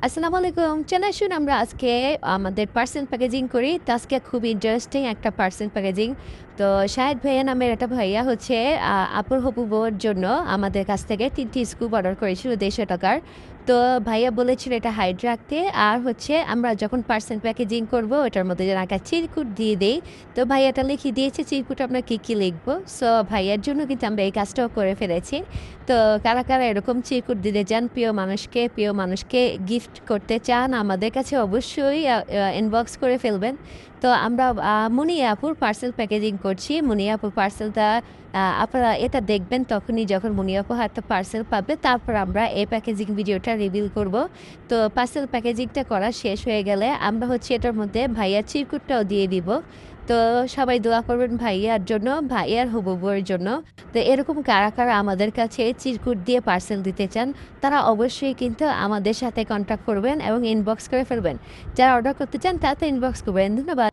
আসসালামু আলাইকুম। চলে আসুন আমরা আজকে আমাদের পার্সেল প্যাকেজিং করি। তো আজকে খুব ইন্টারেস্টিং একটা পার্সেল প্যাকেজিং। তো শাহেদ ভাইয়া নামের একটা ভাইয়া হচ্ছে আপুর হবু বউর জন্য আমাদের কাছ থেকে ৩ টি স্কুপ অর্ডার করেছিল ৳১৫০। তো ভাইয়া বলেছিল এটা হাইড রাখতে। আর হচ্ছে আমরা যখন পার্সেল প্যাকেজিং করব ওটার মধ্যে যেন একটা চিরকুট দিয়ে দেই। তো ভাইয়াটা লিখে দিয়েছে চিরকুটে আমরা কী লিখবো। সো ভাইয়ার জন্য কিন্তু আমরা এই কাজটাও করে ফেলেছি। তো কারা এরকম চিরকুট দিতে চান প্রিয় মানুষকে গিফট করতে চান আমাদের কাছে অবশ্যই ইনবক্স করে ফেলবেন। তো আমরা মুনিয়া আপুর পার্সেল প্যাকেজিং করছি। মুনিয়া আপুর পার্সেলটা আপনারা এটা দেখবেন তখনই যখন মুনিয়া আপু হাতে পার্সেল পাবে, তারপর আমরা এই প্যাকেজিং ভিডিওটা রিভিল করব। তো পার্সেল প্যাকেজিংটা করা শেষ হয়ে গেলে আমরা হচ্ছে এটার মধ্যে ভাইয়ার চিরকুটটাও দিয়ে দিব। তো সবাই দোয়া করবেন ভাইয়ার জন্য, ভাইয়ার হবু বউয়ের জন্য। তো এরকম কারা আমাদের কাছে চিরকুট দিয়ে পার্সেল দিতে চান তারা অবশ্যই কিন্তু আমাদের সাথে কন্ট্যাক্ট করবেন এবং ইনবক্স করে ফেলবেন। যারা অর্ডার করতে চান তারা তো ইনবক্স করবেন। ধন্যবাদ।